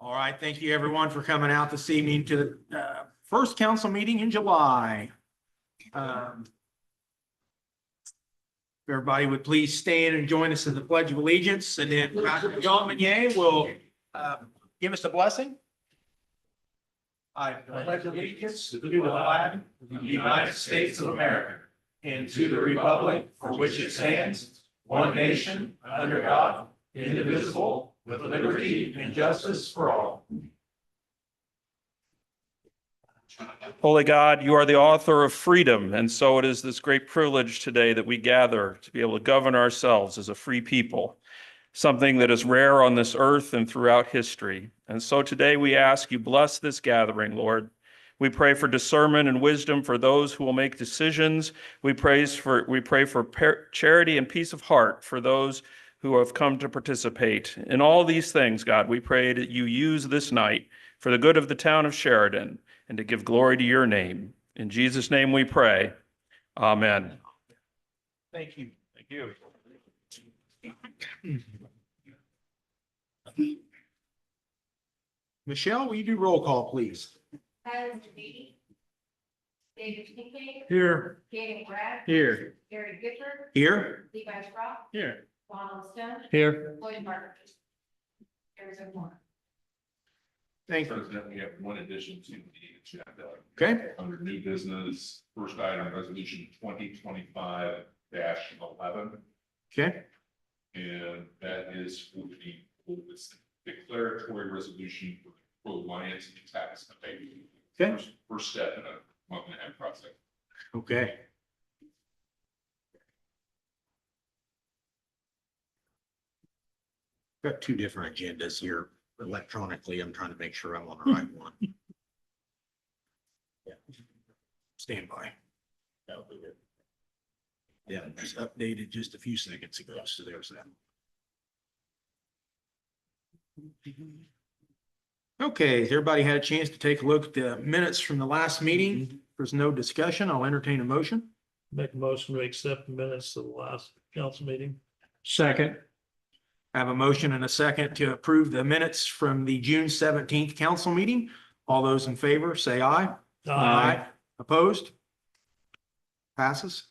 All right, thank you everyone for coming out this evening to the first council meeting in July. If everybody would please stand and join us in the Pledge of Allegiance, and then Dr. John Meunier will give us a blessing. I pledge allegiance to the flag of the United States of America and to the republic for which it stands, one nation, under God, indivisible, with liberty and justice for all. Holy God, you are the author of freedom, and so it is this great privilege today that we gather to be able to govern ourselves as a free people, something that is rare on this earth and throughout history. And so today we ask you bless this gathering, Lord. We pray for discernment and wisdom for those who will make decisions. We pray for charity and peace of heart for those who have come to participate. In all these things, God, we pray that you use this night for the good of the town of Sheridan and to give glory to your name. In Jesus' name we pray. Amen. Thank you. Thank you. Michelle, will you do roll call, please? Tyler Beatty, David Kincaid, Here. Gaten Brad, Here. Gary Gifford, Here. Levi Strauss, Here. Donald Stone, Here. Lloyd Martin. There's a more. Thank you. President, we have one addition to the agenda. Okay. Under new business, first item, resolution 2025-11. Okay. And that is for the declaratory resolution for the Alliance tax abatement. Okay. First step in a month and a half process. Okay. Got two different agendas here electronically. I'm trying to make sure I'm on the right one. Yeah. Stand by. That'll be good. Yeah, it was updated just a few seconds ago, so there's that. Okay, has everybody had a chance to take a look at the minutes from the last meeting? If there's no discussion, I'll entertain a motion. Make a motion to accept the minutes of the last council meeting. Second. I have a motion and a second to approve the minutes from the June 17th council meeting. All those in favor, say aye. Opposed? Passes.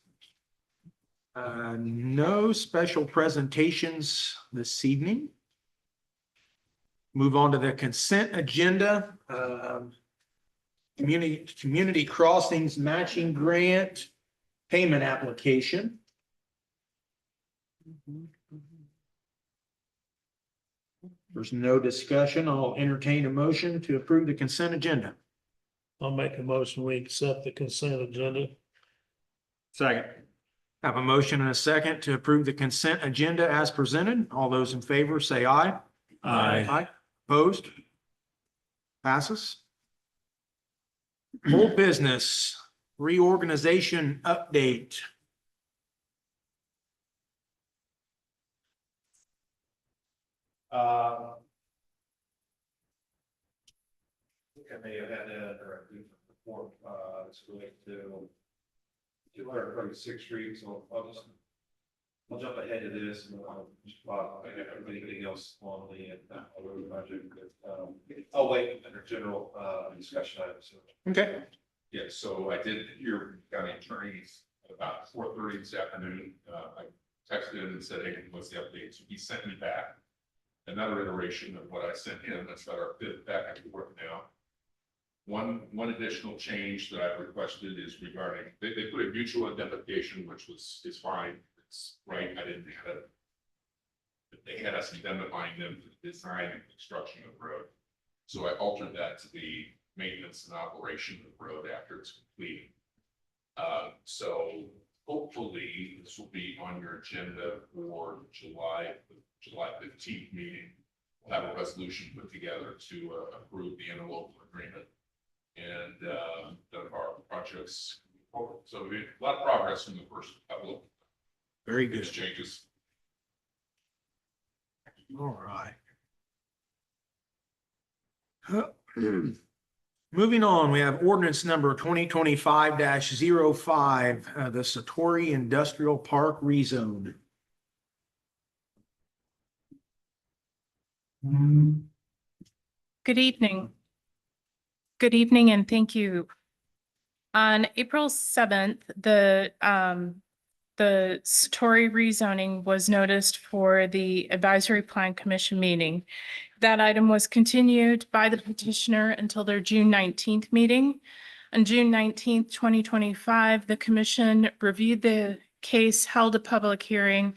No special presentations this evening. Move on to the consent agenda. Community Crossings Matching Grant Payment Application. There's no discussion. I'll entertain a motion to approve the consent agenda. I'll make a motion, we accept the consent agenda. Second. I have a motion and a second to approve the consent agenda as presented. All those in favor say aye. Aye. Opposed? Passes. Whole business reorganization update. I think I may have had that directly before, it's related to 236th Street, so I'll jump ahead of this and anything else on the project. I'll wait under general discussion items. Okay. Yeah, so I did hear county attorneys about 4:30 this afternoon. I texted him and said, hey, what's the update? So he sent me back another iteration of what I sent him. That's about our fifth back and forth now. One additional change that I've requested is regarding, they put a mutual indemnification, which is fine. It's right. I didn't have it. But they had us indemnifying them for the design and construction of the road. So I altered that to the maintenance and operation of the road after it's completed. So hopefully this will be on your agenda for July 15th meeting. We'll have a resolution put together to approve the interlocal agreement and none of our projects forward. So we made a lot of progress in the first couple of Very good. exchanges. All right. Moving on, we have ordinance number 2025-05, the Satori Industrial Park rezone. Good evening. Good evening and thank you. On April 7th, the Satori rezoning was noticed for the Advisory Plan Commission meeting. That item was continued by the petitioner until their June 19th meeting. On June 19th, 2025, the commission reviewed the case, held a public hearing,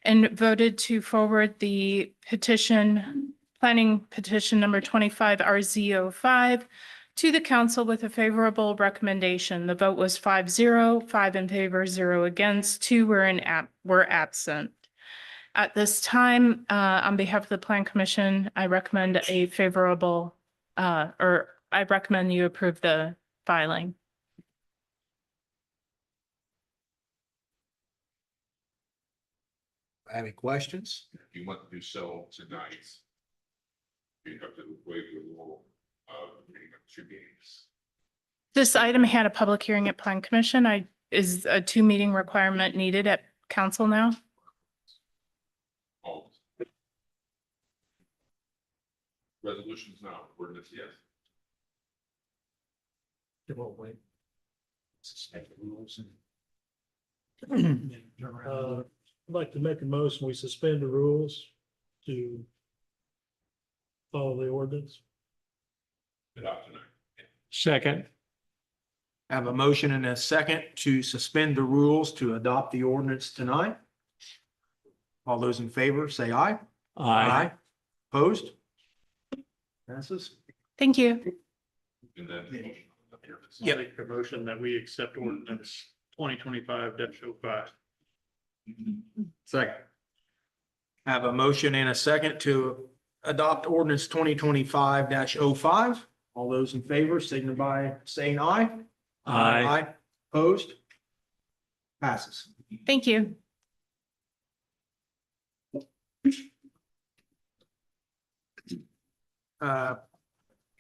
and voted to forward the petition, planning petition number 25 RZ05 to the council with a favorable recommendation. The vote was 5-0, 5 in favor, 0 against, 2 were absent. At this time, on behalf of the Plan Commission, I recommend a favorable, or I recommend you approve the filing. Any questions? If you want to do so tonight, you have to waive the rule of reading of 2 meetings. This item had a public hearing at Plan Commission. Is a 2-meeting requirement needed at council now? Oh. Resolutions now, ordinance, yes. It won't wait. Suspend the rules and. I'd like to make a motion, we suspend the rules to follow the ordinance. Adopt tonight. Second. Have a motion and a second to suspend the rules to adopt the ordinance tonight. All those in favor, say aye. Opposed? Passes. Thank you. And then. Yeah. Make a motion that we accept ordinance 2025-05. Second. Have a motion and a second to adopt ordinance 2025-05. All those in favor signify by saying aye. Aye. Opposed? Passes. Thank you. Yeah,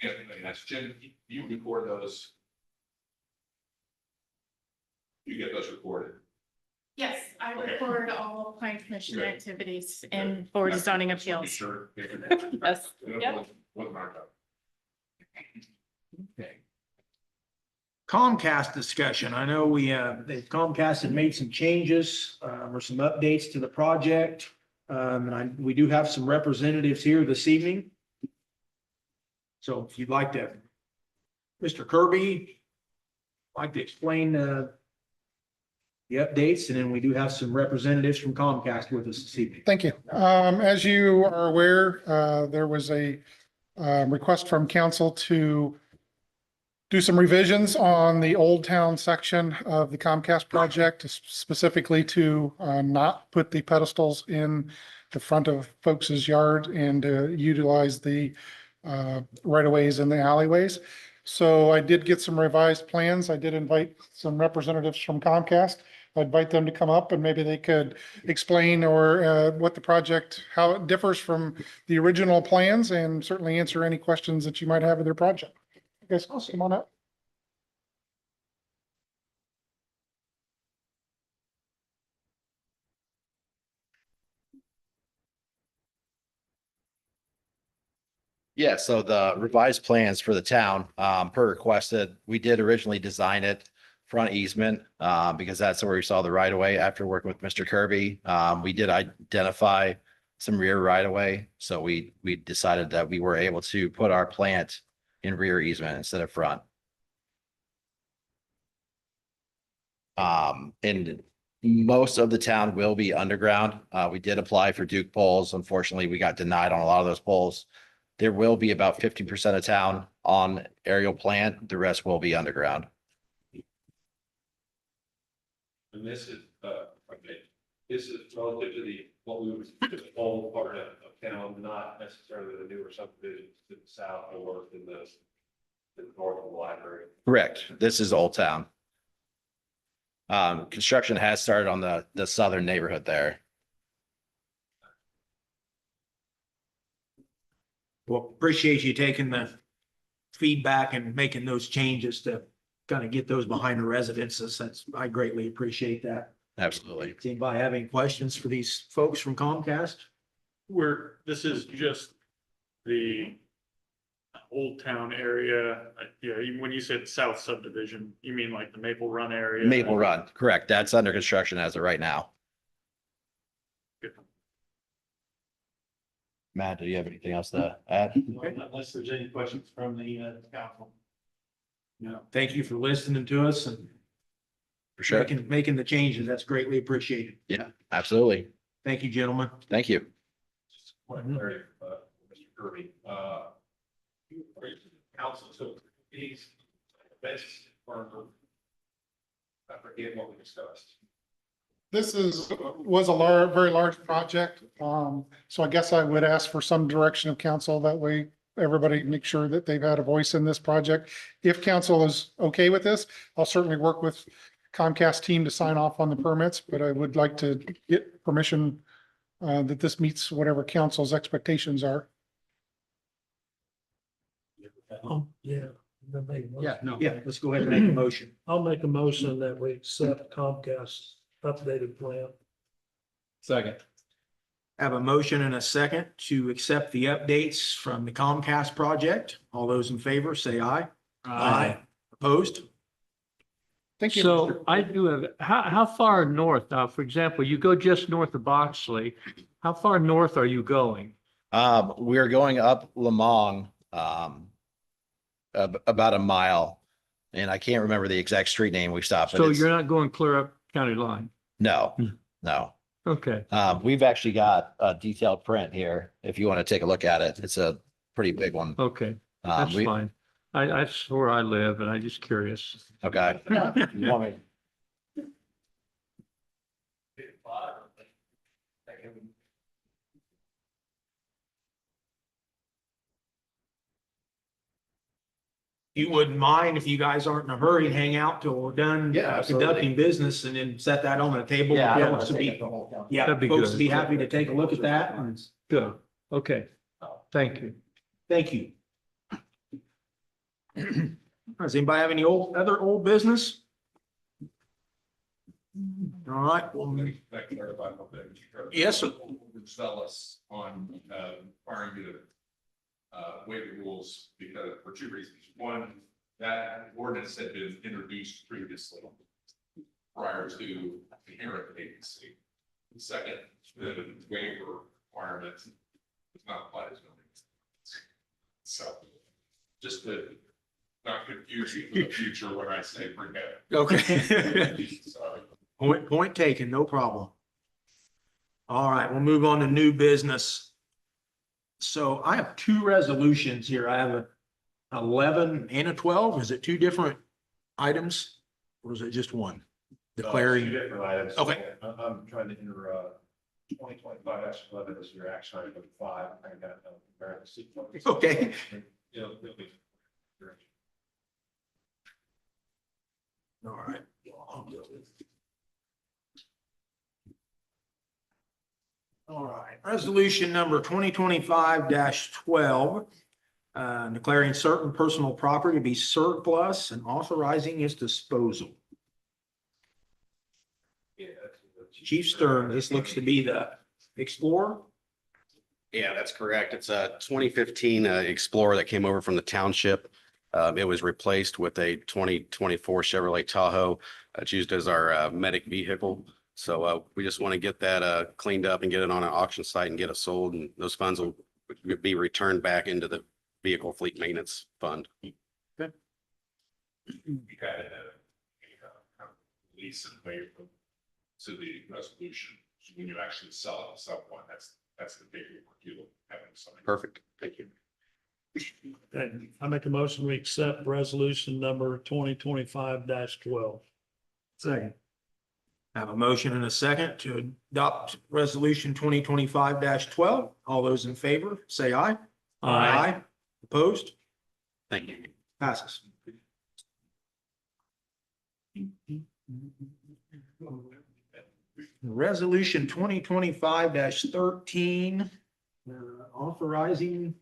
and that's Jim, you record those. You get those recorded. Yes, I record all Plan Commission Great. activities and Board of Zoning Appeals. Sure. Yes. Yep. Okay. Comcast discussion. I know Comcast had made some changes, or some updates to the project. We do have some representatives here this evening. So if you'd like to, Mr. Kirby, like to explain, the updates, and then we do have some representatives from Comcast with us this evening. Thank you. As you are aware, there was a request from council to do some revisions on the Old Town section of the Comcast project, specifically to not put the pedestals in the front of folks' yard and utilize the right-of-ways and the alleyways. So I did get some revised plans. I did invite some representatives from Comcast. I invite them to come up and maybe they could explain or what the project, how it differs from the original plans, and certainly answer any questions that you might have of their project. I guess I'll come on up. Yeah, so the revised plans for the town, per requested, we did originally design it front easement, because that's where we saw the right of way after working with Mr. Kirby. We did identify some rear right of way. So we decided that we were able to put our plant in rear easement instead of front. And most of the town will be underground. We did apply for Duke poles. Unfortunately, we got denied on a lot of those poles. There will be about 50% of town on aerial plant. The rest will be underground. And this is, okay, this is relative to what we would, the old part of town, not necessarily the newer subdivisions to the south or in the north of the library. Correct. This is Old Town. Construction has started on the southern neighborhood there. Well, appreciate you taking the feedback and making those changes to kind of get those behind the residences. I greatly appreciate that. Absolutely. Does anybody have any questions for these folks from Comcast? This is just the Old Town area, yeah, even when you said south subdivision, you mean like the Maple Run area? Maple Run, correct. That's under construction as of right now. Matt, do you have anything else to add? Unless there's any questions from the council. No, thank you for listening to us and For sure. making the changes. That's greatly appreciated. Yeah, absolutely. Thank you, gentlemen. Thank you. Just a point of clarity, Mr. Kirby, council took these events or I forget what we discussed. This was a very large project. So I guess I would ask for some direction of council. That way everybody make sure that they've had a voice in this project. If council is okay with this, I'll certainly work with Comcast team to sign off on the permits, but I would like to get permission that this meets whatever council's expectations are. Yeah. Yeah, let's go ahead and make a motion. I'll make a motion that we accept Comcast updated plan. Second. Have a motion and a second to accept the updates from the Comcast project. All those in favor, say aye. Opposed? Thank you. So I do have, how far north now, for example, you go just north of Boxley, how far north are you going? We're going up Lamong, about a mile. And I can't remember the exact street name we stopped. but So it's- you're not going clear up county line? No, no. Okay, We've actually got a detailed print here. If you want to take a look at it, it's a pretty big one. okay, that's fine. That's where I live and I'm just curious. Okay. You want me- You wouldn't mind if you guys aren't in a hurry, hang out till we're done Yeah, absolutely. conducting business and then set that on the table. Yeah, I don't Folks wanna to take be- up the whole council. Yeah, That'd be folks to good. be happy to take a look at that. And Good, okay, thank you. thank you. Does anybody have any other old business? All right, well, Can I clarify one thing, Mr. Kirby? Yes, sir. We're zealous on, requiring you to waive the rules because for two reasons. One, that ordinance had been introduced previously prior to the inherent vacancy. And second, the waiver requirement does not apply to zoning. So just to not confuse you for the future when I say forget. okay. Sorry. Point taken, no problem. All right, we'll move on to new business. So I have two resolutions here. I have a 11 and a 12. Is it two different items? Or is it just one? Two Declaring, different items. Okay. I'm trying to enter, 2025-11 is your action item 5. I got, compare the sequence. Okay. It'll be- all right. All right, resolution number 2025-12. Declaring certain personal property to be surplus and authorizing its disposal. Yeah. Chief Stern, this looks to be the Explorer. Yeah, that's correct. It's a 2015 Explorer that came over from the township. It was replaced with a 2024 Chevrolet Tahoe. It's used as our medic vehicle. So we just want to get that cleaned up and get it on an auction site and get it sold. And those funds will be returned back into the vehicle fleet maintenance fund. You had a lease and waiver to the resolution. When you actually sell it to someone, that's the paperwork you'll have to sign. Perfect. Thank you. And I make a motion, we accept resolution number 2025-12. Second. Have a motion and a second to adopt resolution 2025-12. All those in favor, say aye. Opposed? Thank you. Passes. Resolution 2025-13, authorizing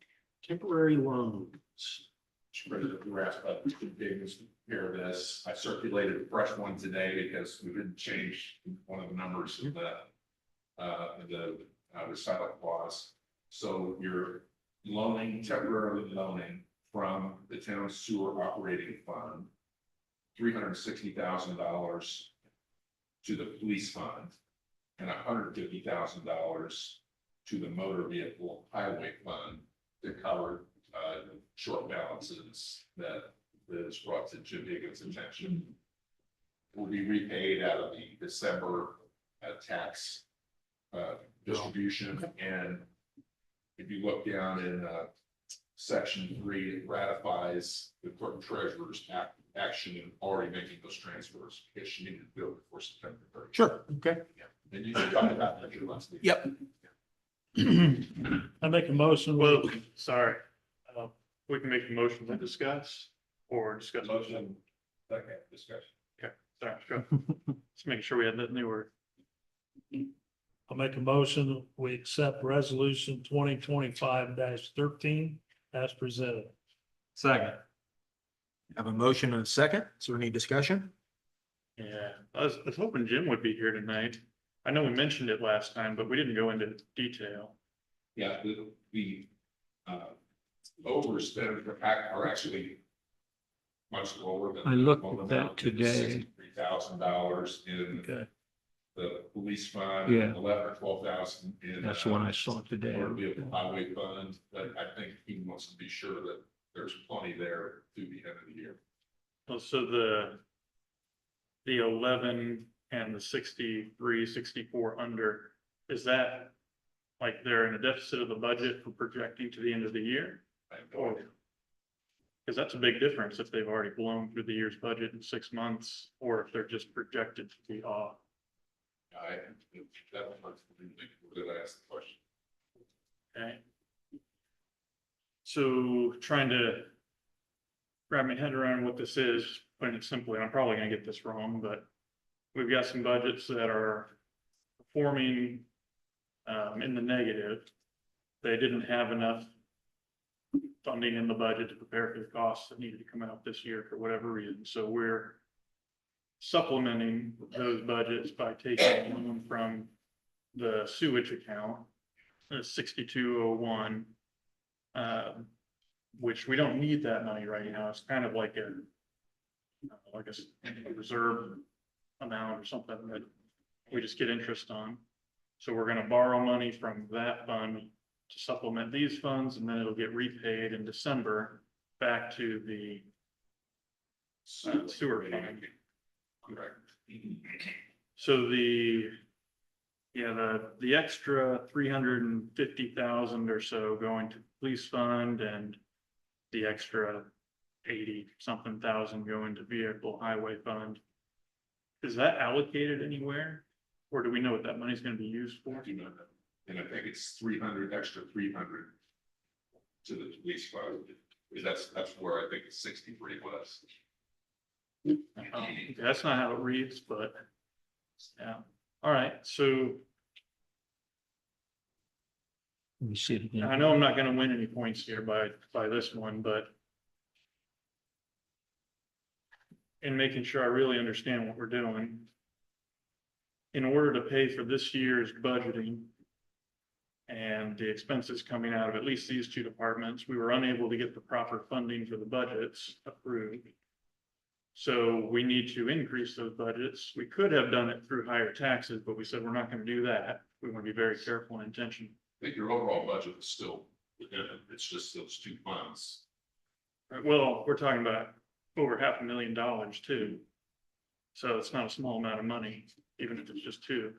temporary loans. Mr. President, we were asked about the biggest here of this. I circulated a fresh one today because we didn't change one of the numbers of the recital clause. So you're temporarily loaning from the town sewer operating fund, $360,000 to the police fund, and $150,000 to the motor vehicle highway fund to cover short balances that is brought to Jim Higgins' attention. Will be repaid out of the December tax distribution. And if you look down in section 3, it ratifies the clerk treasurer's action in already making those transfers because she needed to do it before September 30th. Sure, okay. And you should talk about that your last meeting. Yep. I make a motion. Well, sorry. We can make the motion to discuss or discuss. Motion, second discussion. Sorry, sure. Just making sure we had that new word. I'll make a motion. We accept resolution 2025-13 as presented. Second. Have a motion and a second. Is there any discussion? Yeah, I was hoping Jim would be here tonight. I know we mentioned it last time, but we didn't go into detail. Yeah, the overspend are actually much lower than. I looked at that today. $63,000 in Okay, the police fund. Yeah. 11 or 12,000 in. that's the one I saw today. Motor vehicle highway fund, but I think he wants to be sure that there's plenty there through the end of the year. Well, so the 11 and the 63, 64 under, is that like they're in a deficit of the budget for projecting to the end of the year? I have no idea. Because that's a big difference if they've already blown through the year's budget in 6 months, or if they're just projected to be off. That was that I asked the question. Okay. So trying to wrap my head around what this is, putting it simply, and I'm probably gonna get this wrong, but we've got some budgets that are performing in the negative. They didn't have enough funding in the budget to prepare for the costs that needed to come out this year for whatever reason. So we're supplementing those budgets by taking them from the sewage account, 6201, which we don't need that money right now. It's kind of like a reserve amount or something that we just get interest on. So we're gonna borrow money from that fund to supplement these funds, and then it'll get repaid in December back to the sewer fund. Correct. So the extra 350,000 or so going to police fund and the extra 80 something thousand going to vehicle highway fund. Is that allocated anywhere? Or do we know what that money's gonna be used for? Do you know that? And I think it's 300, extra 300 to the police fund. Because that's where I think 63 was. Okay, that's not how it reads, but yeah. All right, so Let me see it again. I know I'm not gonna win any points here by this one, but in making sure I really understand what we're doing, in order to pay for this year's budgeting and the expenses coming out of at least these two departments, we were unable to get the proper funding for the budgets approved. So we need to increase those budgets. We could have done it through higher taxes, but we said we're not going to do that. We want to be very careful and intentional. I think your overall budget is still, it's just those two funds. Well, we're talking about over $500,000 too. So it's not a small amount of money, even if it's just two.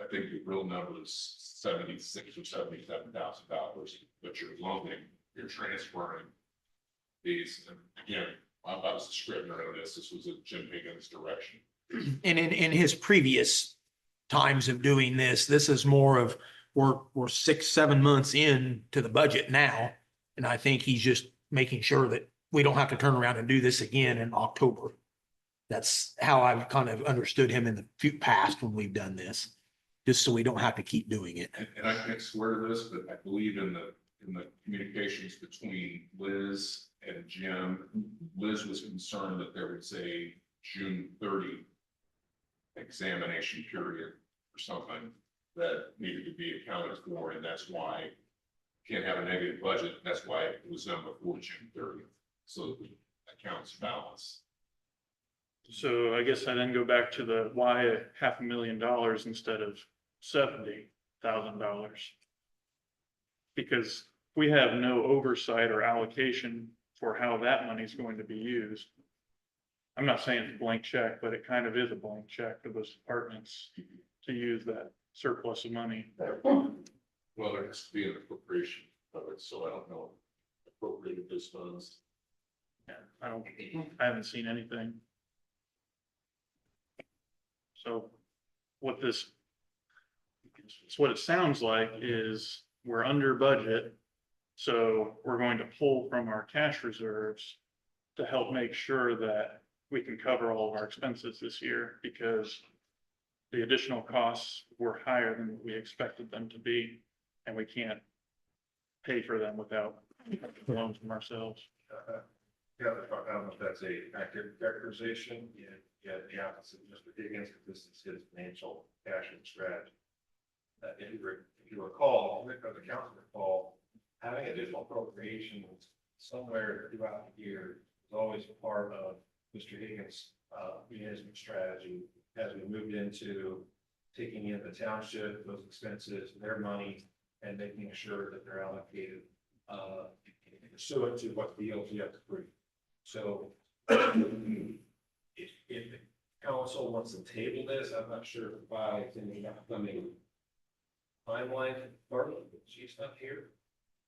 I think the real number is $76,000 or $77,000, but you're loaning, you're transferring these, and again, I was the scrivener of this was a Jim Higgins direction. And in his previous times of doing this, this is more of, we're 6, 7 months in to the budget now. And I think he's just making sure that we don't have to turn around and do this again in October. That's how I've kind of understood him in the past when we've done this, just so we don't have to keep doing it. And I can't swear to this, but I believe in the communications between Liz and Jim, Liz was concerned that there was a June 30 examination period or something that needed to be accounted for, and that's why can't have a negative budget. That's why it was done before June 30th. So the accounts balance. So I guess I then go back to the why $500,000 instead of $70,000. Because we have no oversight or allocation for how that money is going to be used. I'm not saying it's a blank check, but it kind of is a blank check for those departments to use that surplus of money. Well, there has to be an appropriation of it, so I don't know. Appropriated those funds. Yeah, I haven't seen anything. So what what it sounds like is we're under budget. So we're going to pull from our cash reserves to help make sure that we can cover all of our expenses this year, because the additional costs were higher than we expected them to be, and we can't pay for them without loans from ourselves. Yeah, I don't know if that's a accurate characterization. Yeah, the opposite, Mr. Higgins, because this is his financial cash and strategy. If you recall, or the council recall, having additional appropriations somewhere throughout the year is always part of Mr. Higgins' management strategy as we moved into taking in the township, those expenses, their money, and making sure that they're allocated pursuant to what the DLGF approved. So if the council wants to table this, I'm not sure by the upcoming timeline, Barbara, she's not here.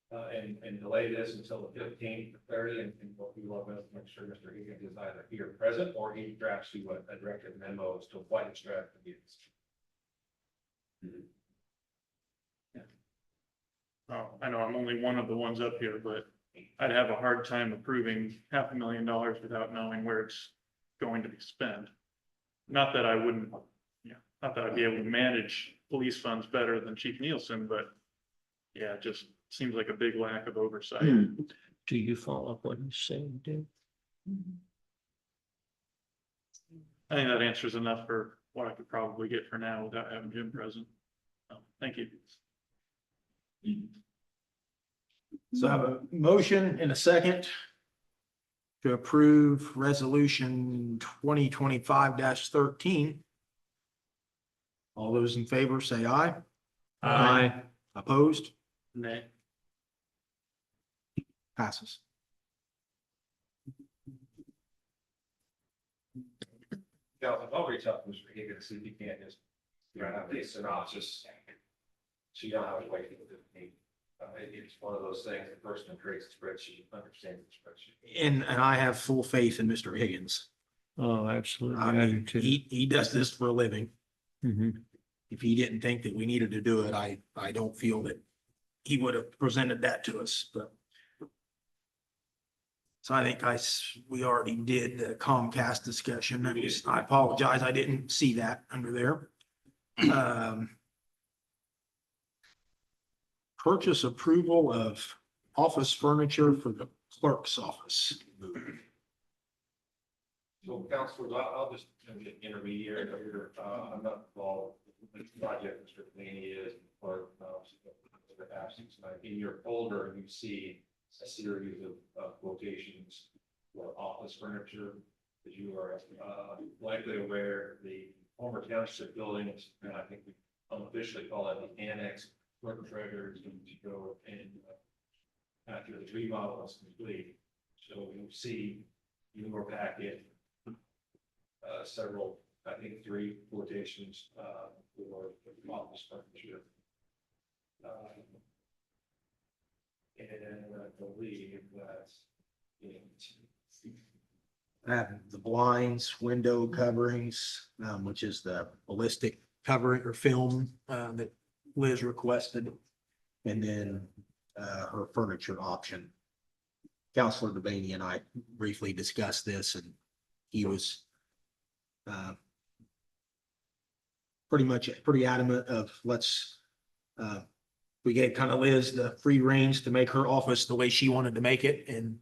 And delay this until the 15th, 30th, and what we want to make sure Mr. Higgins is either here present or he drafts you a directed memo as to what his strategy is. Oh, I know I'm only one of the ones up here, but I'd have a hard time approving $500,000 without knowing where it's going to be spent. Not that I wouldn't, not that I'd be able to manage police funds better than Chief Nielsen, but yeah, it just seems like a big lack of oversight. Do you follow up what he's saying, Dave? I think that answers enough for what I could probably get for now without having Jim present. Thank you. So I have a motion and a second to approve resolution 2025-13. All those in favor say aye. Aye. Opposed? Nay. Passes. Yeah, I'll reach out to Mr. Higgins, see if he can't just, have a synopsis. So you don't have to wait for the 15th. It's one of those things, the person who creates a spreadsheet understands the spreadsheet. And I have full faith in Mr. Higgins. Oh, absolutely. I I do mean, too. he does this for a living. Mhm. If he didn't think that we needed to do it, I don't feel that he would have presented that to us, but. So I think we already did the Comcast discussion. I apologize, I didn't see that under there. Purchase approval of office furniture for the clerk's office. So councilors, I'll just get intermediary here. I'm not involved in this project, Mr. Delaney is, or the absence. In your folder, you see a series of quotations for office furniture. As you are likely aware, the former township buildings, and I think we unofficially call it the annex clerk treasurer, is going to go in after the remodel is complete. So you'll see in your packet several, I think 3 quotations for office furniture. And I believe that's I have the blinds, window coverings, which is the ballistic covering or film that Liz requested. And then her furniture option. Counselor DeBaney and I briefly discussed this, and he was pretty adamant of we gave kind of Liz the free reins to make her office the way she wanted to make it, and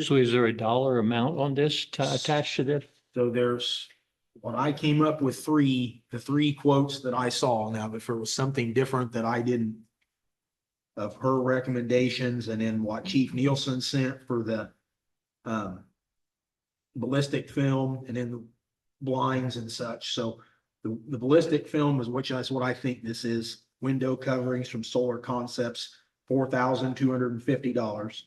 So is there a dollar amount on this attached to this? so there's when I came up with the three quotes that I saw, now if there was something different that I didn't of her recommendations and then what Chief Nielsen sent for the ballistic film and then the blinds and such. So the ballistic film is which is what I think this is. Window coverings from Solar Concepts, $4,250.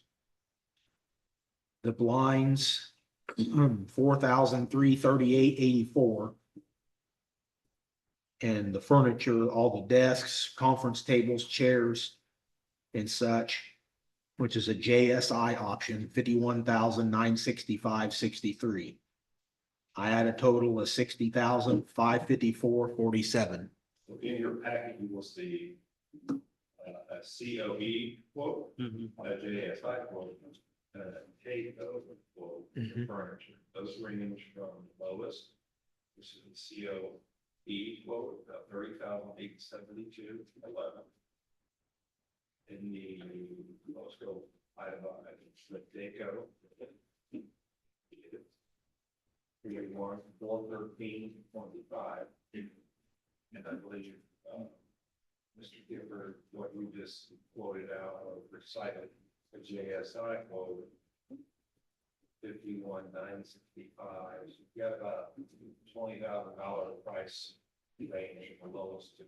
The blinds, $4,338.84. And the furniture, all the desks, conference tables, chairs, and such, which is a JSI option, $51,965.63. I had a total of $60,554.47. So in your packet, you will see a COE quote, a JSI quote, and a KO quote for furniture. Those range from the lowest, which is the COE quote, about $30,872.11. In the most go item, the DACO. 413.25. And I believe, Mr. Gifford, what you just quoted out or recited, the JSI quote, 51,965. So you got about $20,000 price range from the lowest to.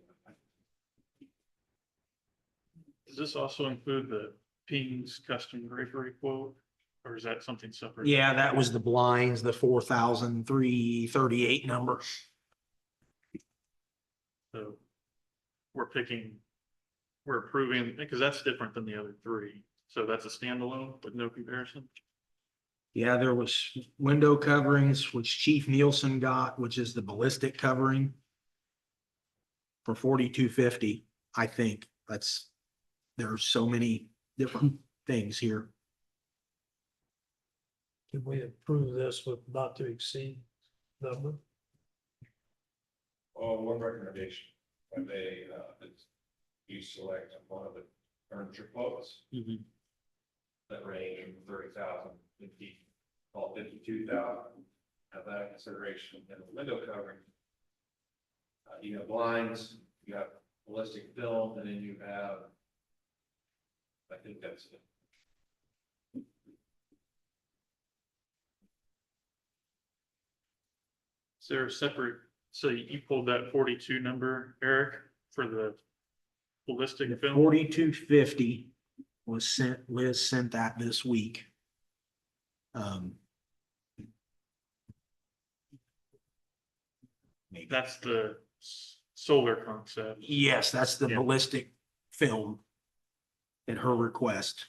Does this also include the Ping's custom drapery quote, or is that something separate? Yeah, that was the blinds, the 4,338 number. So we're approving, because that's different than the other three. So that's a standalone with no comparison. Yeah, there was window coverings, which Chief Nielsen got, which is the ballistic covering for $4,250. I think there's so many different things here. Can we approve this with not to exceed number? Oh, one recommendation, when they, you select one of the furniture quotes that range from 30,000, 52,000. Have that consideration in the window covering. You have blinds, you have ballistic film, and then you have, I think that's it. Is there a separate, so you pulled that 42 number, Eric, for the ballistic film? 4,250 was sent, Liz sent that this week. Maybe. That's the solar concept. Yes, that's the Yeah. ballistic film at her request.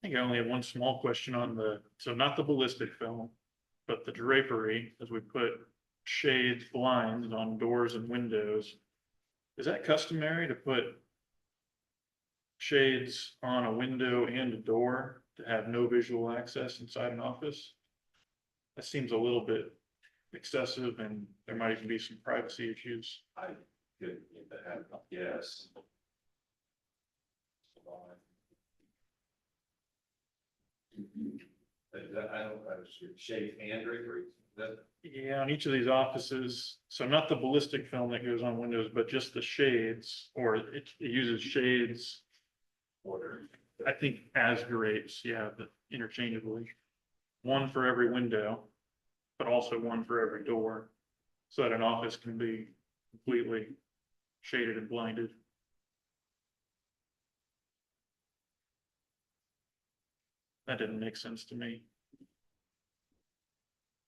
I think I only have one small question on so not the ballistic film, but the drapery, as we put shades, blinds on doors and windows. Is that customary to put shades on a window and a door to have no visual access inside an office? That seems a little bit excessive, and there might even be some privacy issues. I could get that, yes. I don't, shade and drapery, that, Yeah, on each of these offices, so not the ballistic film that goes on windows, but just the shades, or it uses shades. order. I think as grapes, yeah, but interchangeably. One for every window, but also one for every door, so that an office can be completely shaded and blinded. That didn't make sense to me.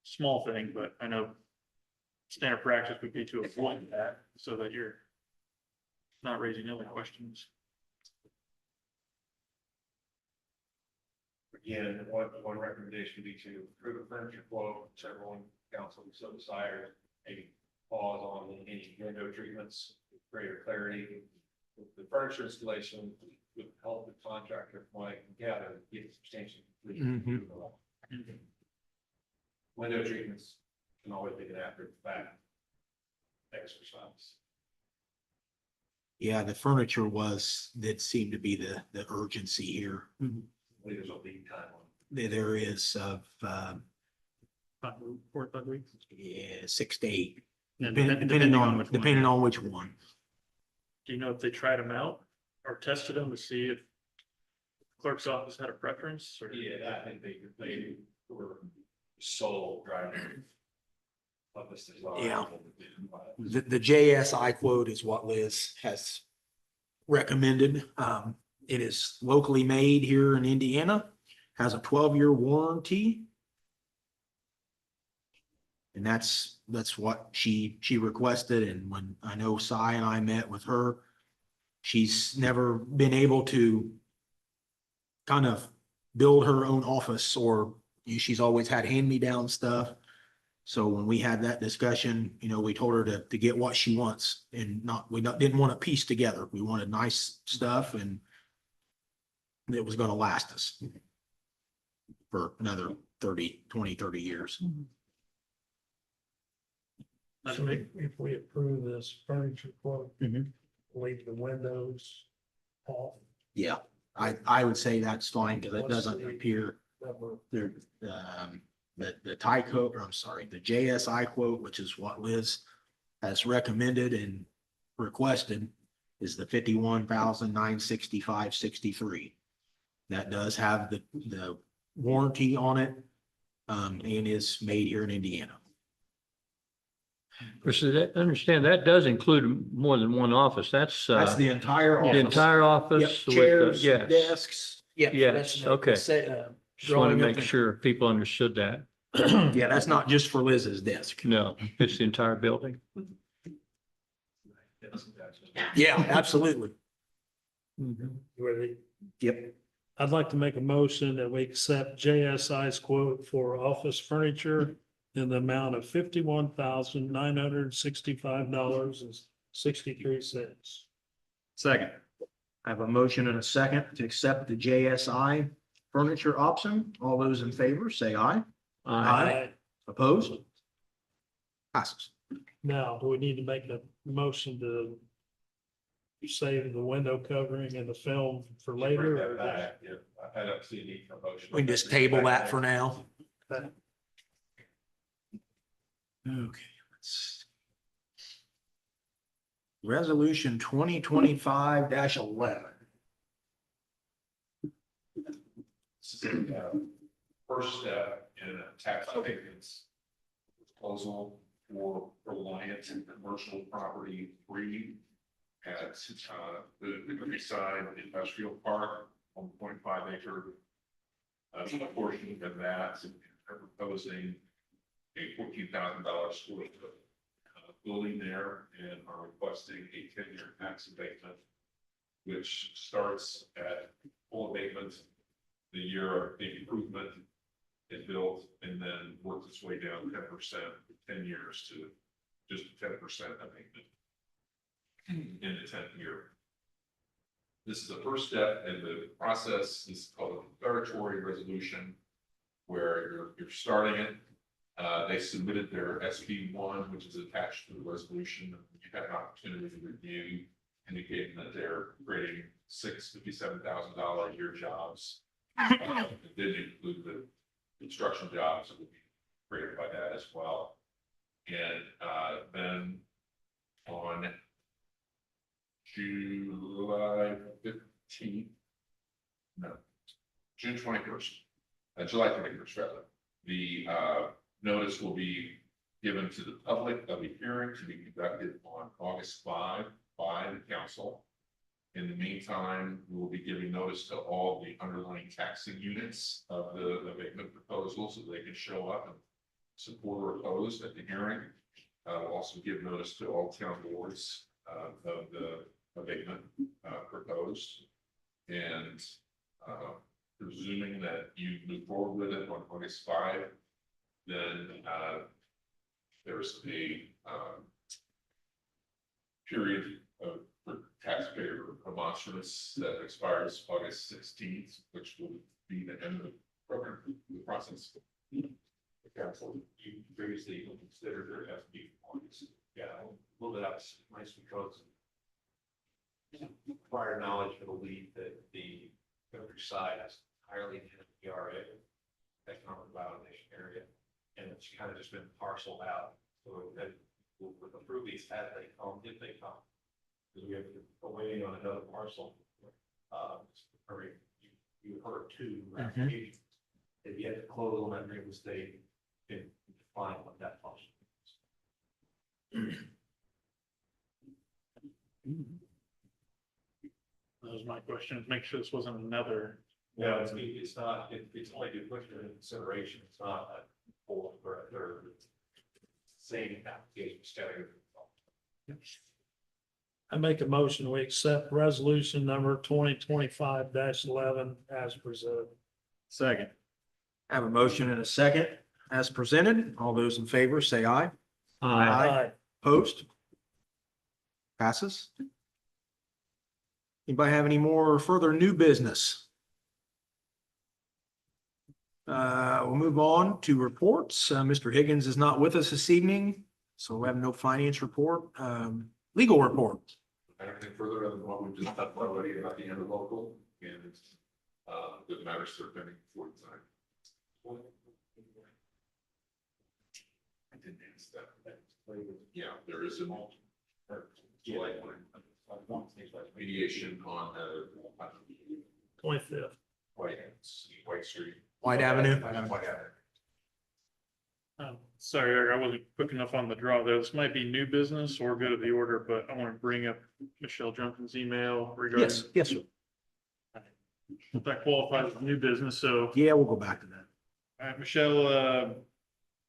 Small thing, but I know standard practice would be to avoid that so that you're not raising other questions. Again, one recommendation would be to approve a furniture quote, whichever one council so desires, maybe pause on any window treatments, greater clarity. The furniture installation would help the contractor from what I can gather, get substantially complete. Window treatments can always be an after the fact exercise. Yeah, the furniture that seemed to be the urgency here. There's a lead time on. There is of, 4 or 5 weeks. yeah, 6 to 8. And Depending on which one. Do you know if they tried them out or tested them to see if clerk's office had a preference or? Yeah, I think they were sole driving. Of this design. Yeah. The JSI quote is what Liz has recommended. It is locally made here in Indiana, has a 12-year warranty. And that's what she requested. And when I know Cy and I met with her, she's never been able to kind of build her own office, or she's always had hand-me-down stuff. So when we had that discussion, we told her to get what she wants and didn't want to piece together. We wanted nice stuff and it was going to last us for another 20-30 years. So if we approve this furniture quote, leave the windows off. Yeah, I would say that's fine because it What's doesn't the appear number? there, the tie code, or I'm sorry, the JSI quote, which is what Liz has recommended and requested, is the 51,965.63. That does have the warranty on it, and is made here in Indiana. Understand that does include more than one office. That's The entire the office. entire office. Yep, with chairs, yes. desks. Yeah. Yes, okay. Just want to Drawing up make sure people understood that. Yeah, that's not just for Liz's desk. No, it's the entire building. Yeah, absolutely. Ready? Yep. I'd like to make a motion that we accept JSI's quote for office furniture in the amount of $51,965.63. Second. I have a motion and a second to accept the JSI furniture option. All those in favor, say aye. Aye. Opposed? Passes. Now, do we need to make a motion to save the window covering and the film for later? Bring or that back, yeah. I don't see a need for a motion. We can just table that for now. Okay, let's. Resolution 2025-11. This is a first step in a tax abatements proposal for Reliant Commercial Property 3 at the Countryside Industrial Park, 1.5 acre portion of that. They're proposing a $14,000 square foot building there and are requesting a 10-year tax abatement, which starts at full abatement the year of the improvement is built, and then works its way down 10% for 10 years to just 10% abatement in the 10th year. This is the first step in the process. This is called a declaratory resolution, where you're starting it. They submitted their SB1, which is attached to the resolution. You had an opportunity to review, indicating that they're creating 6 $57,000 a year jobs. It did include the construction jobs that would be created by that as well. And then on July 15th, no, June 21st, July 21st, rather, the notice will be given to the public of a hearing to be conducted on August 5 by the council. In the meantime, we will be giving notice to all the underlying taxing units of the abatement proposal so they can show up and support or oppose at the hearing. We'll also give notice to all town boards of the abatement proposed. And presuming that you move forward with it on August 5, then there's a period of taxpayer remonstrance that expires August 16th, which will be the end of the program, the process. The council, you previously considered there SB points. Yeah, a little bit out of nice because prior knowledge or belief that the countryside is entirely in the ERA, economic violation area, and it's kind of just been parceled out. So that we'll approve these as they come, if they come. Because we have to go waiting on another parcel. You heard two applications. If you have to close on that real estate, then define what that parcel is. That was my question, make sure this wasn't another. Yeah, it's not, it's only to put it in consideration, it's not a full or a third. Same application status. I make a motion, we accept resolution number 2025-11 as presented. Second. Have a motion and a second as presented. All those in favor say aye. Aye. Opposed? Passes. Anybody have any more further new business? We'll move on to reports. Mr. Higgins is not with us this evening, so we have no finance report. Legal report. Anything further other than what we just talked already about the interlocal and the matters that are pending before the time. I didn't ask that. Yeah, there is an mediation on 25th. White Street. White Avenue. White Avenue. Sorry, Eric, I wasn't quick enough on the draw there. This might be new business or good of the order, but I want to bring up Michelle Junkins' email regarding. Yes, sir. If that qualifies as new business, so. Yeah, we'll go back to that. All right, Michelle,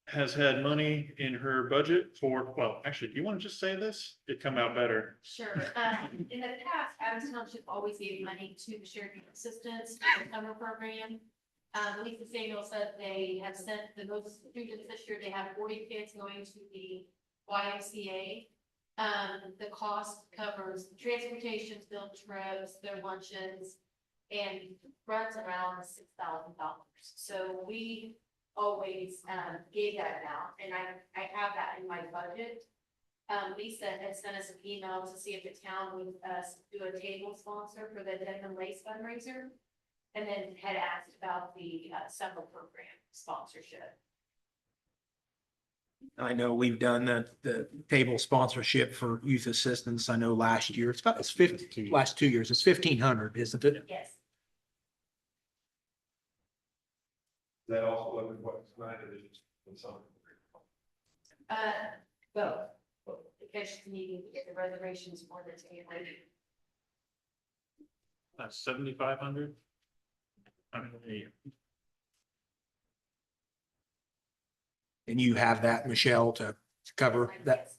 has had money in her budget for, well, actually, do you want to just say this? It'd come out better. Sure. In the past, Adams Township always gave money to the shared assistance for the summer program. Lisa Samuel said they have sent the most students this year. They have 40 kids going to the YMCA. The cost covers transportation, field trips, their luncheons, and runs around $6,000. So we always gave that amount, and I have that in my budget. Lisa had sent us an email to see if the town would do a table sponsor for the Denman Lace fundraiser, and then had asked about the summer program sponsorship. I know we've done the table sponsorship for youth assistance. I know last year, it's 50, last 2 years, it's 1,500, isn't it? Yes. That also open what's tonight or just in some. Both. Because you need to get the reservations for the table. That's 7,500. I mean, And you have that, Michelle, to cover that.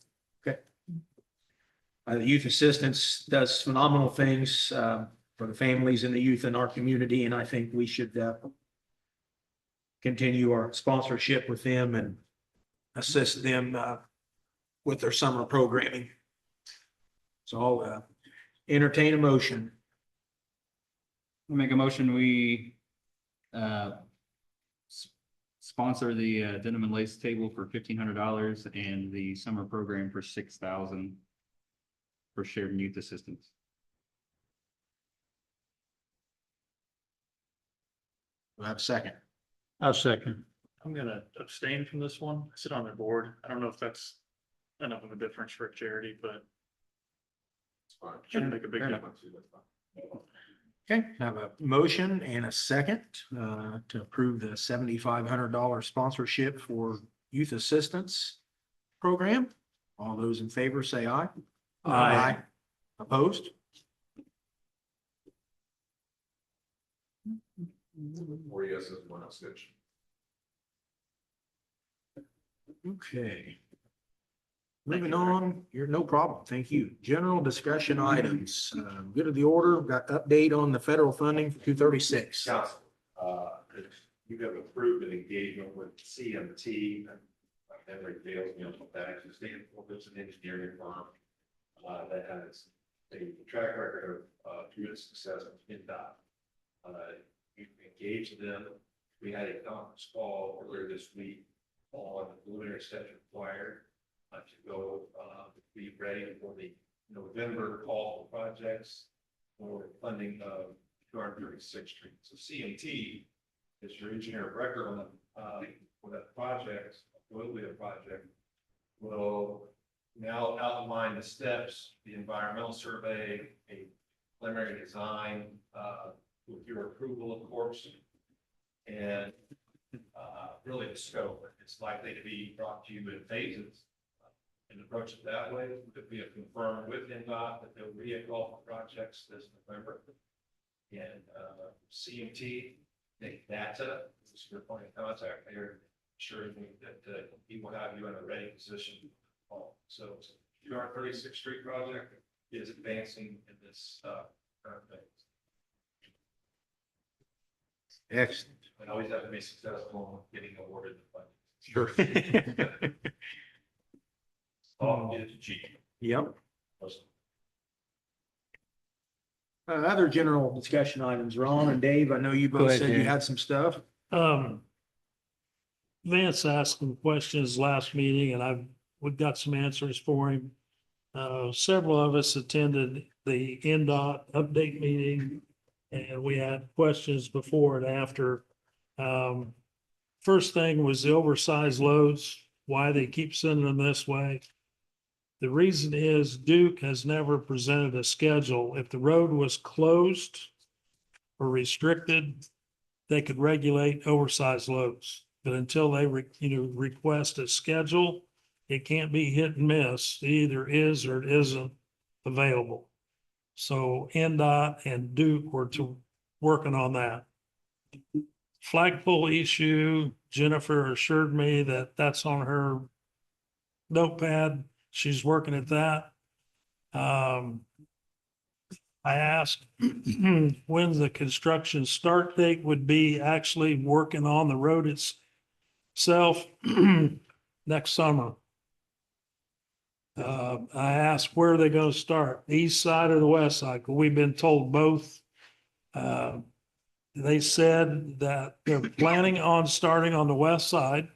Okay. The youth assistance does phenomenal things for the families and the youth in our community, and I think we should continue our sponsorship with them and assist them with their summer programming. So I'll entertain a motion. Make a motion, we sponsor the Denim and Lace table for $1,500 and the summer program for $6,000 for shared youth assistance. We'll have a second. I'll second. I'm gonna abstain from this one. I sit on their board. I don't know if that's enough of a difference for a charity, but It's fine. shouldn't make a big Fair difference. Okay, have a motion and a second to approve the $7,500 sponsorship for youth assistance program. All those in favor say aye. Aye. Opposed? Or yes, as one abstention. Okay. Moving on, you're no problem. Thank you. General discussion items. Good of the order, got update on the federal funding for 236. Council, you have approved an engagement with CMT. Henry Dale's, that actually stands for, it's an engineering firm that has a track record of tremendous success in DOT. You engaged them. We had a conference call earlier this week on the preliminary steps required to go be ready for the November call for projects for funding of 236th Street. So CMT is your engineer of record on for that project, will be a project, will now outline the steps, the environmental survey, a preliminary design, with your approval, of course, and really the scope. It's likely to be brought to you in phases and approach it that way. If we have confirmed with NDOT that there will be a call for projects this November. And CMT, Nick Data, is your point of contact there, ensuring that he will have you in a ready position. So 236th Street project is advancing in this current phase. Excellent. And always have to be successful in getting awarded the funding. Sure. All is G. Yep. Other general discussion items, Ron and Dave, I know you Go both ahead, said you Dave. had some stuff. Vance asked some questions last meeting and we've got some answers for him. Several of us attended the NDOT update meeting and we had questions before and after. First thing was the oversized loads, why they keep sending them this way. The reason is Duke has never presented a schedule. If the road was closed or restricted, they could regulate oversized loads. But until they request a schedule, it can't be hit and miss. It either is or it isn't available. So NDOT and Duke were working on that. Flagpole issue, Jennifer assured me that that's on her notepad. She's working at that. I asked when the construction start date would be, actually working on the road itself next summer. I asked where they're going to start, the east side or the west side. We've been told both. They said that they're planning on starting on the west side,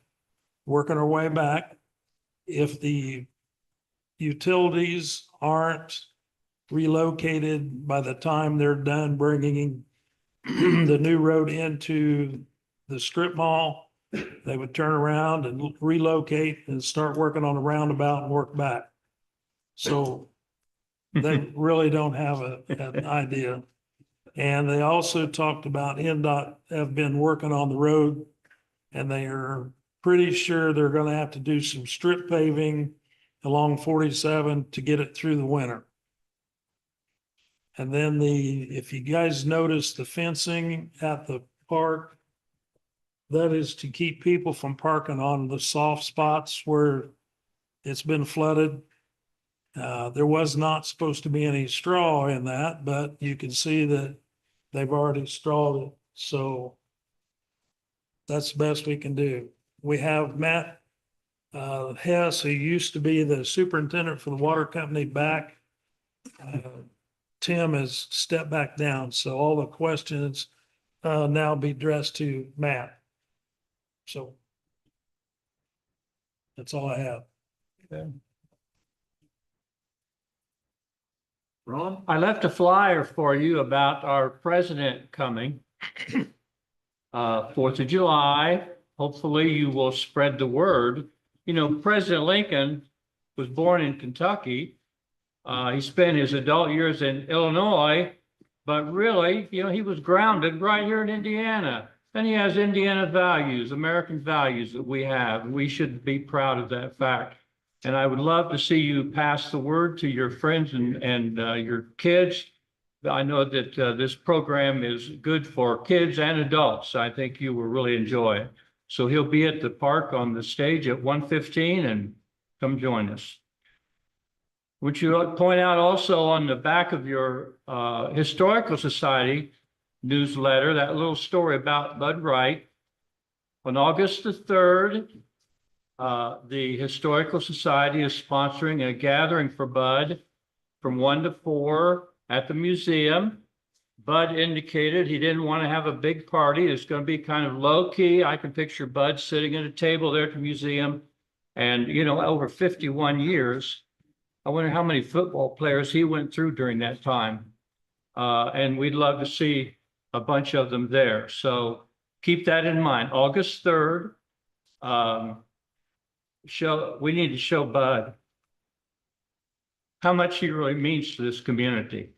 working our way back. If the utilities aren't relocated by the time they're done bringing the new road into the strip mall, they would turn around and relocate and start working on a roundabout and work back. So they really don't have an idea. And they also talked about NDOT have been working on the road and they are pretty sure they're going to have to do some strip paving along 47 to get it through the winter. And then if you guys notice the fencing at the park, that is to keep people from parking on the soft spots where it's been flooded. There was not supposed to be any straw in that, but you can see that they've already strawed it. So that's the best we can do. We have Matt Hess, who used to be the superintendent for the water company, back. Tim has stepped back down, so all the questions now be addressed to Matt. So that's all I have. Ron? I left a flyer for you about our president coming. 4th of July, hopefully you will spread the word. President Lincoln was born in Kentucky. He spent his adult years in Illinois, but really, he was grounded right here in Indiana. And he has Indiana values, American values that we have. We should be proud of that fact. And I would love to see you pass the word to your friends and your kids. I know that this program is good for kids and adults. I think you will really enjoy it. So he'll be at the park on the stage at 1:15 and come join us. Would you point out also on the back of your Historical Society newsletter, that little story about Bud Wright? On August the 3rd, the Historical Society is sponsoring a gathering for Bud from 1 to 4 at the museum. Bud indicated he didn't want to have a big party. It's going to be kind of low key. I can picture Bud sitting at a table there at the museum and, over 51 years. I wonder how many football players he went through during that time. And we'd love to see a bunch of them there. So keep that in mind. August 3rd. We need to show Bud how much he really means to this community.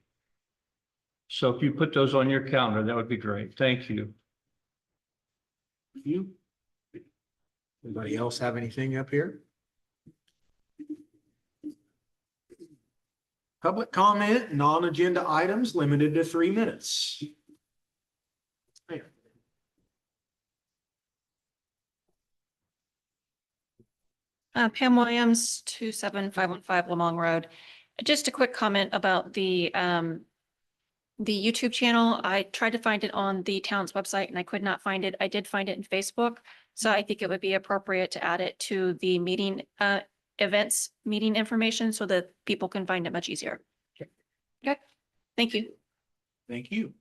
So if you put those on your calendar, that would be great. Thank you. You? Anybody else have anything up here? Public comment, non-agenda items limited to 3 minutes. Pam Williams, 27515 Lamong Road. Just a quick comment about the YouTube channel. I tried to find it on the town's website and I could not find it. I did find it in Facebook. So I think it would be appropriate to add it to the meeting, events, meeting information so that people can find it much easier. Okay, thank you. Thank you.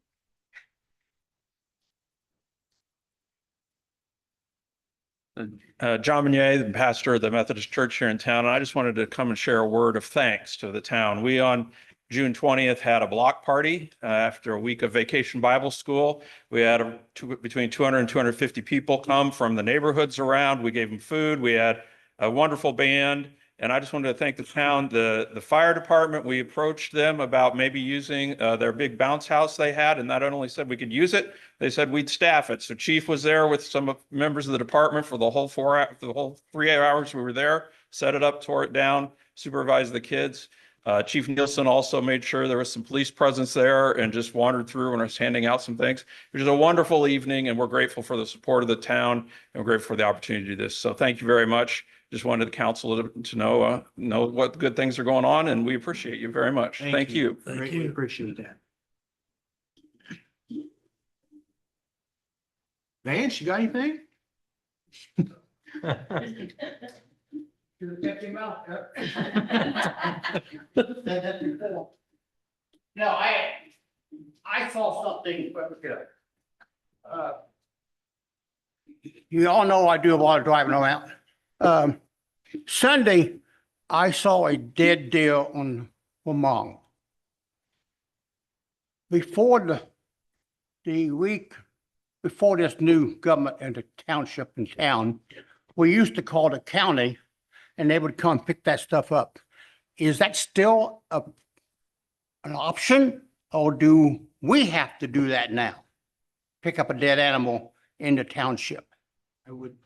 John Meunier, the pastor of the Methodist Church here in town, and I just wanted to come and share a word of thanks to the town. We on June 20th had a block party after a week of Vacation Bible School. We had between 200 and 250 people come from the neighborhoods around. We gave them food. We had a wonderful band. And I just wanted to thank the town, the fire department. We approached them about maybe using their big bounce house they had, and not only said we could use it, they said we'd staff it. So Chief was there with some members of the department for the whole 3 hours we were there, set it up, tore it down, supervised the kids. Chief Nielsen also made sure there was some police presence there and just wandered through and was handing out some things. It was a wonderful evening, and we're grateful for the support of the town, and we're grateful for the opportunity to do this. So thank you very much. Just wanted the council to know what good things are going on, and we appreciate you very much. Thank you. Greatly appreciate that. Vance, you got anything? No, I saw something. You all know I do a lot of driving around. Sunday, I saw a dead deer on Lamong. Before the week before this new government and the township and town, we used to call the county and they would come pick that stuff up. Is that still an option, or do we have to do that now? Pick up a dead animal in the township? I would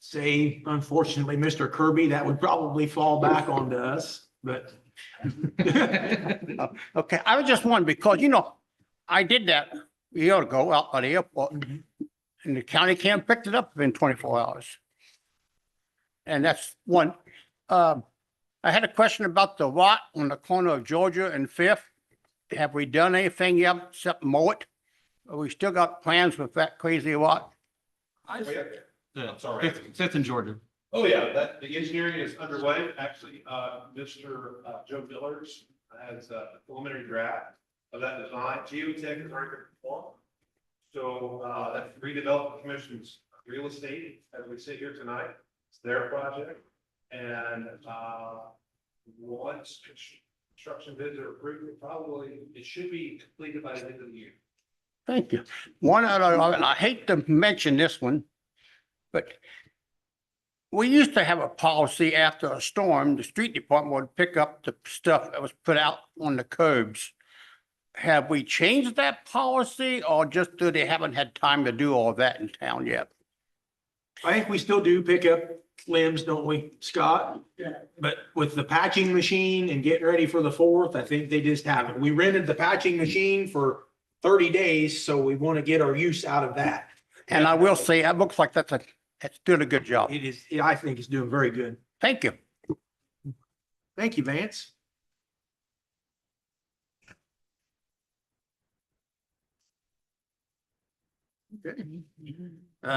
say, unfortunately, Mr. Kirby, that would probably fall back onto us, but. Okay, I was just wondering because, I did that a year ago out by the airport and the county can't pick it up within 24 hours. And that's one. I had a question about the lot on the corner of Georgia and Fifth. Have we done anything yet except mow it? Or we still got plans with that crazy lot? I'm sorry. Fifth in Georgia. Oh, yeah, the engineering is underway. Actually, Mr. Joe Billers has a preliminary draft of that design. Geotech has already been performed. So, that's the redevelopment commission's real estate, as we sit here tonight. It's their project. And, once construction bids are approved, it should be completed by the end of the year. Thank you. One other, I hate to mention this one, but we used to have a policy after a storm, the street department would pick up the stuff that was put out on the curbs. Have we changed that policy, or just do they haven't had time to do all that in town yet? I think we still do pick up limbs, don't we, Scott? Yeah. But with the patching machine and getting ready for the 4th, I think they just haven't. We rented the patching machine for 30 days, so we want to get our use out of that. And I will say, it looks like that's doing a good job. It is, I think it's doing very good. Thank you. Thank you, Vance. Okay.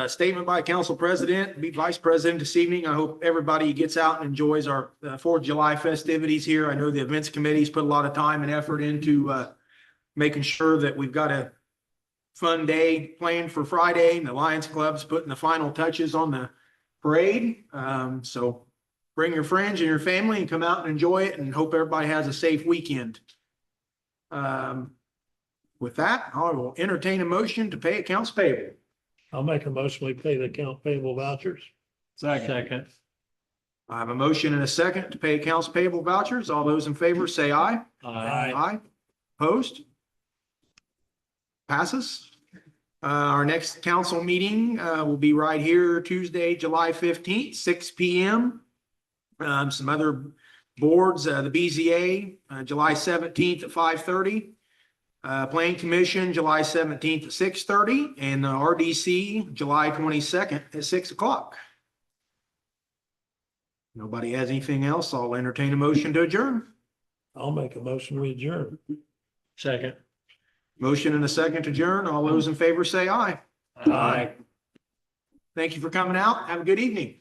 Statement by Council President, be Vice President this evening. I hope everybody gets out and enjoys our 4th of July festivities here. I know the events committee's put a lot of time and effort into making sure that we've got a fun day planned for Friday, and the Lions Club's putting the final touches on the parade. So bring your friends and your family and come out and enjoy it, and hope everybody has a safe weekend. With that, I will entertain a motion to pay accounts payable. I'll make a motion, we pay the account payable vouchers. Second. I have a motion and a second to pay accounts payable vouchers. All those in favor say aye. Aye. Opposed? Passes. Our next council meeting will be right here Tuesday, July 15th, 6 p.m. Some other boards, the BZA, July 17th at 5:30. Planning Commission, July 17th at 6:30, and the RDC, July 22nd at 6 o'clock. Nobody has anything else? I'll entertain a motion to adjourn. I'll make a motion, we adjourn. Second. Motion and a second to adjourn. All those in favor say aye. Aye. Thank you for coming out. Have a good evening.